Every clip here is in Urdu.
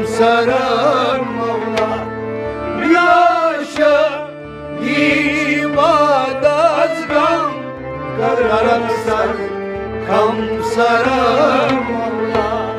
سرک مولا بیاشه دیواد از غم کرک سر کم سرک مولا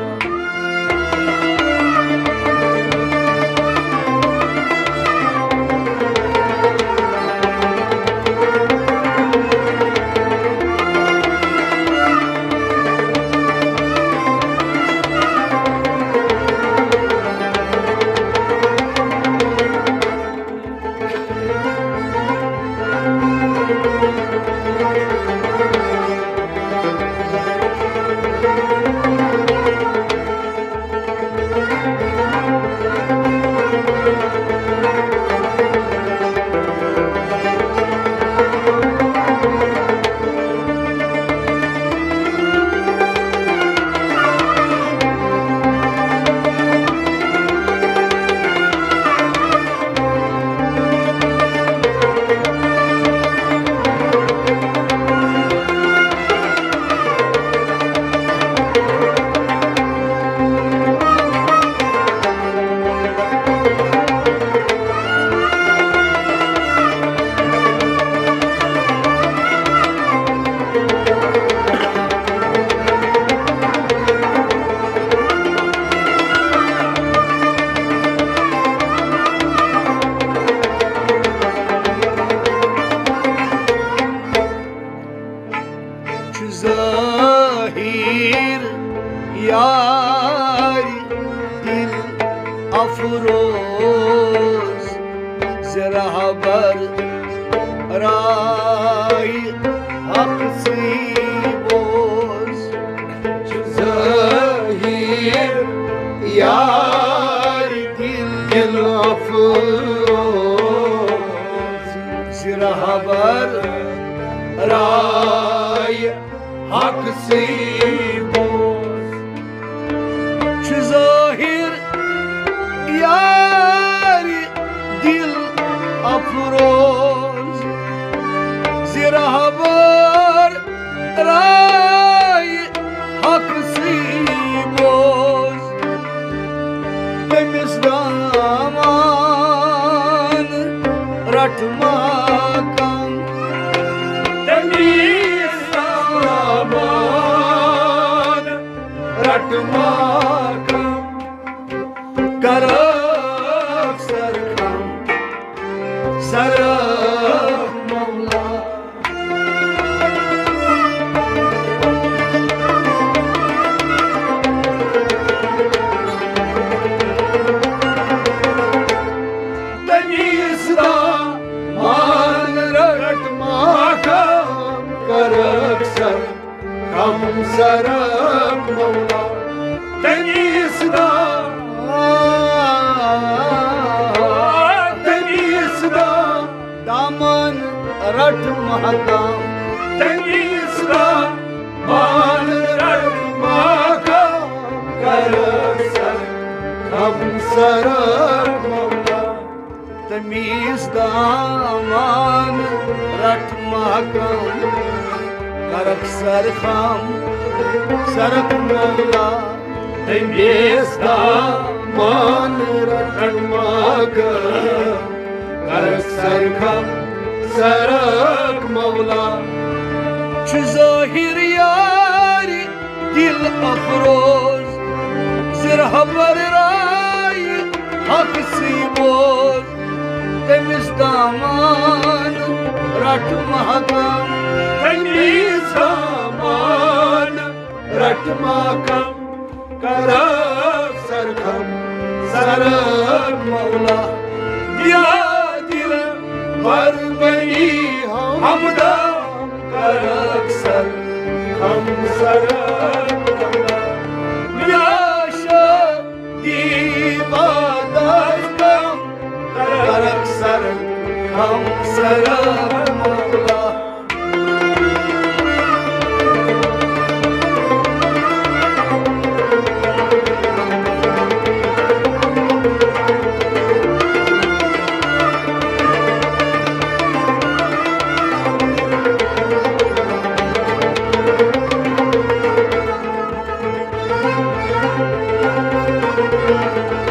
ظاهر یاری دل افروز زرا بر رای حق سیبوز ظاهر یاری دل افروز زرا بر رای حق سیبوز چه ظاهر یاری دل افروز زیرا بر رای حق سیبوز تمیز دامان رٹ مکان تمیز دامان رٹ مکان کرک سرکم سرک مولا تمیز دامان رٹ مکان کرک سرکم سرک مولا تمیز دامن رٹ محکم تمیز دامن رٹ محکم کرک سرکم سرک مولا تمیز دامن رٹ محکم کرک سرکم سرک مولا تمیز دامن رٹ محکم کرک سرکم سرک مولا چه ظاهر یاری دل افروز زرها بر رای حق سیبوز تمیز دامان رٹ محکم تمیز دامان رٹ محکم کرک سرکم سرک مولا یا دل پر بنی همدم کرک سرکم سرک مولا بیاشه دیواد از غم کرک سرکم سرک مولا Thank you.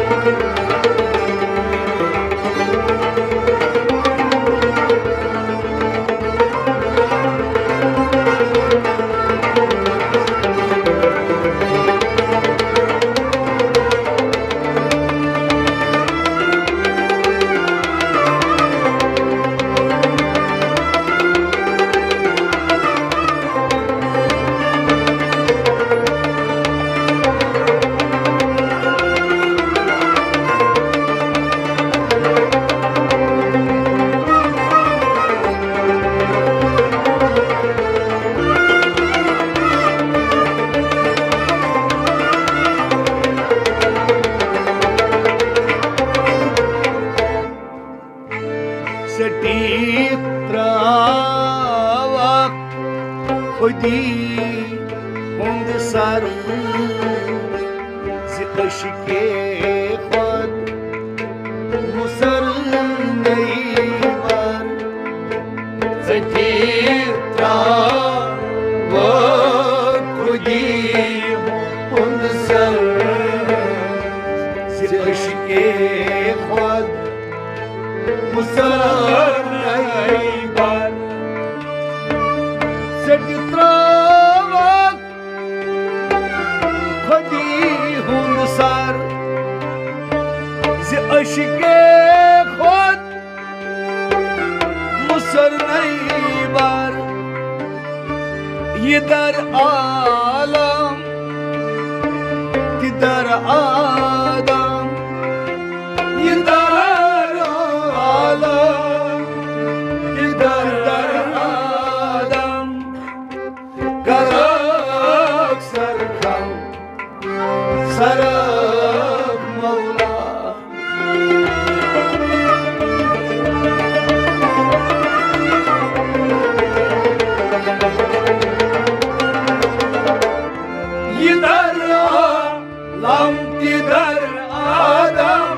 سٹی تراوک خودی ہند سر عشقے خود مسر نیور سٹی تراوک خودی ہند سر عشقے خود مسر نیور سٹی تراوک خودی ہند سر عشقے خود مسر نیور یہ در عالم کہ در آدم یہ در عالم کہ در آدم کرک سرکم سرک مولا یہ در عالم کی در آدم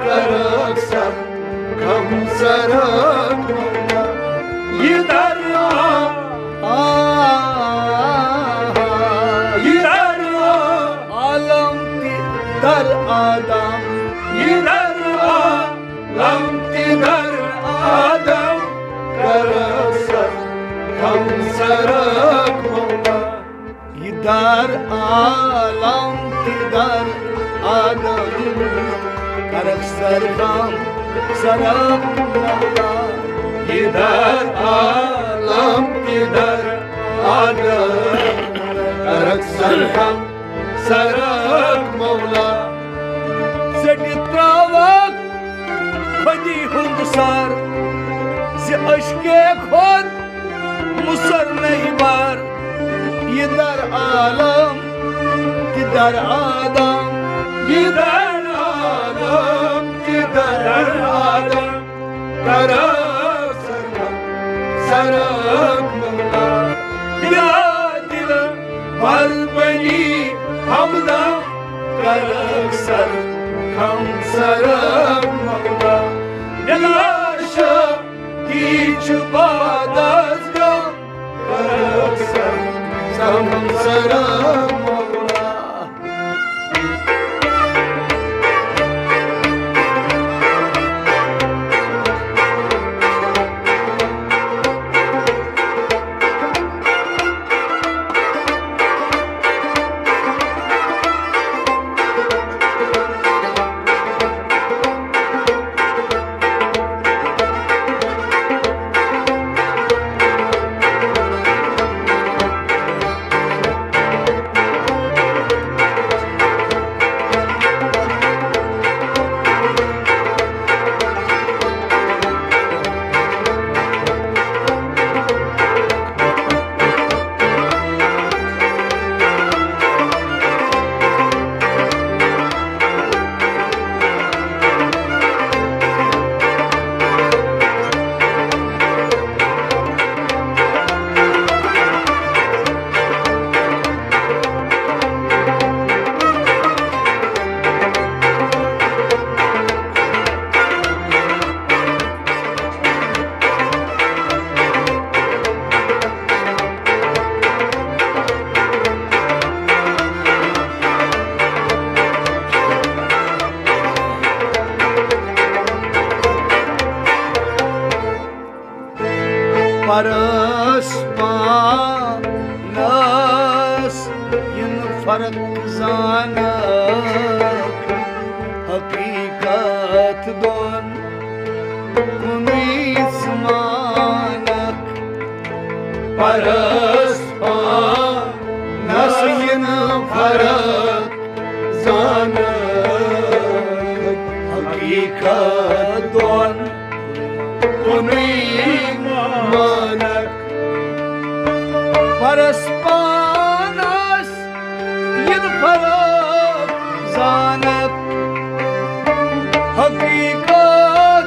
کرک سرکم سرک مولا یہ در عالم کی در آدم یہ در عالم کی در آدم کرک سرکم سرک مولا یہ در عالم کی در آدم کرک سرکم سرک مولا یہ در عالم کی در آدم کرک سرکم سرک مولا سٹی تراوک خودی ہند سر عشقے خود مسر نیور یہ در عالم کہ در آدم یہ در عالم کہ در آدم کرک سرکم سرک مولا یا دل بر بنی ہمدم کرک سرکم سرک مولا دلاشا هیچ بعد از غم کرک سرکم سرک مولا پرسپانس ین فرق زانک حقیقت دون کنیس مانک پرسپانس ین فرق زانک حقیقت دون کنیس مانک پرسپانس ین فرق زانک حقیقت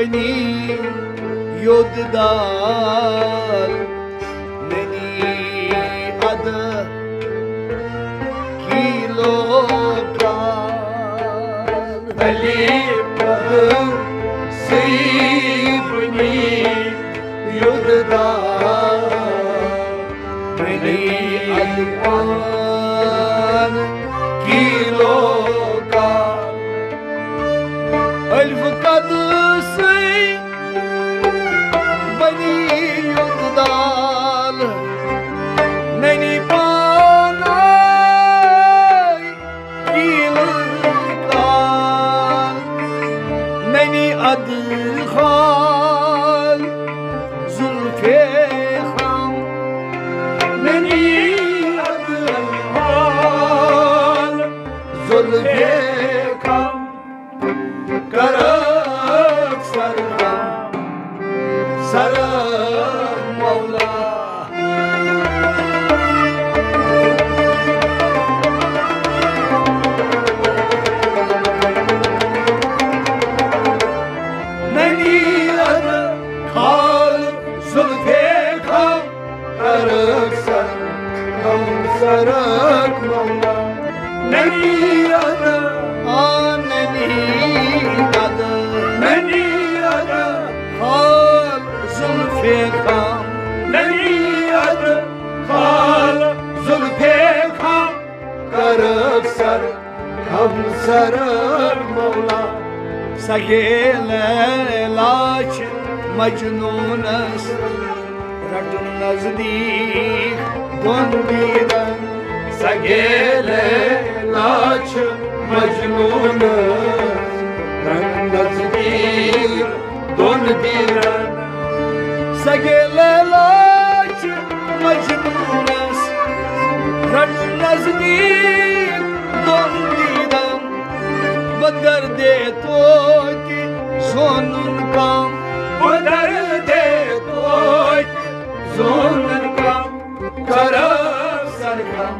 bani yoddan Neni adı kilokan Alip'ın sıyıbni yuddan Neni alpan kilokan Elf kadısı bani yoddan Neni panay kilokan Neni adı hal Zülfe ham Neni adı hal Zülfe kam Karak sarham Sarık Mevla Neni adı hal Zülfe kam Karak sarham Sarık Mevla Neni adı Neni adı Neni adı hal Zülfe ham Neni adı hal Zülfe kam Karık sarık kam sarık Mevla Sagele laç Mecnunas Radun nazdik Dondidan Sagele laç Mecnunuz Nazdir don diran Sagele laç Mecnunas Radun nazdik Dondidan Badar de toki sonun kam Bu derde koy Zonun kam Karık sarık kam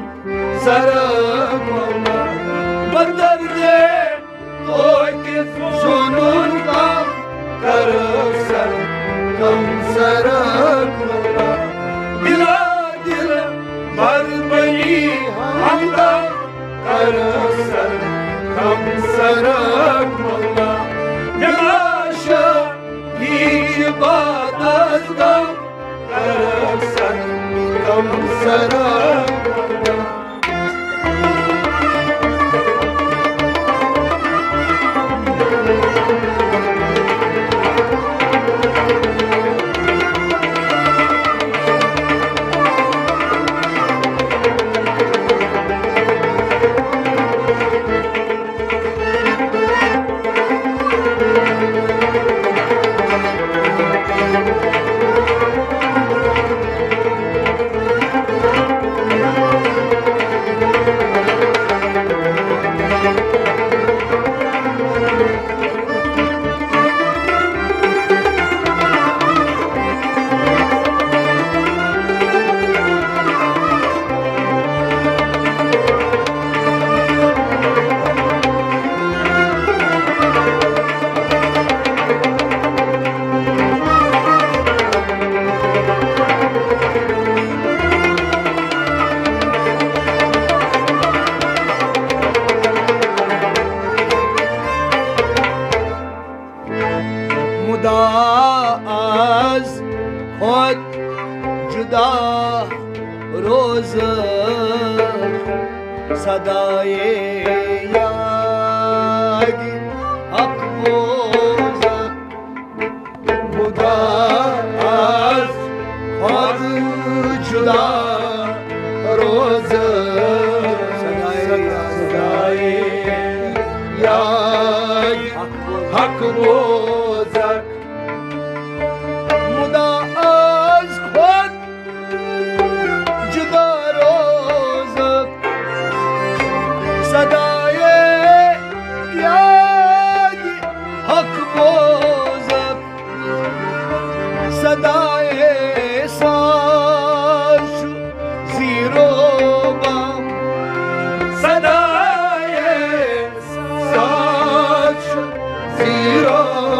Sarık Mevla Badar de koy Zonun kam Karık sarık kam Sarık Mevla Dila dila var bani hamdan Karık sarık kam Sarık Mevla Yavaşa hiç ibadet kam Karık sarık kam Sarık Mevla از خود جدا روز صدای یاد حق بود خدا از خود جدا روز صدای یاد حق بوزد مدا از خود جدا روز صدای یاد حق بوزد صدای ساش زیرو بام صدای ساز zero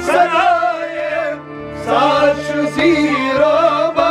Saraye saç ziroba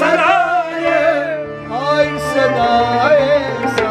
Saraye ay sadaye sa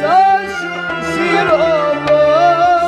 saç ziroba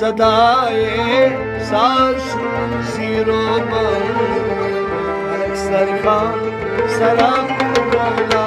Sadaye saç ziroba Sarkan salam mevla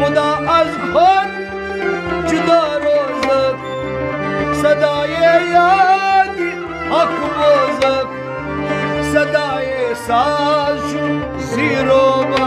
Muda az khod juda rozak Sadaye yadi hak bozak Sadaye saç ziroba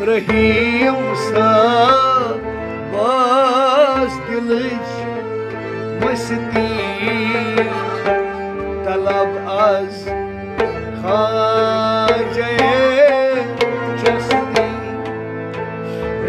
Rahim sa bas dilch masti talab az khajaye jasti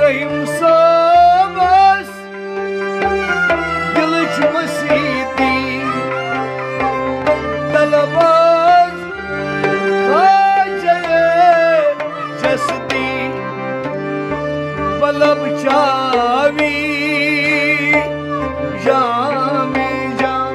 Rahim sa bas dilch masti talab az khajaye jasti Balab chavi jame jam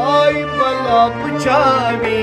ay balab chavi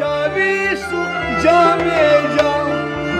chavi su jame jam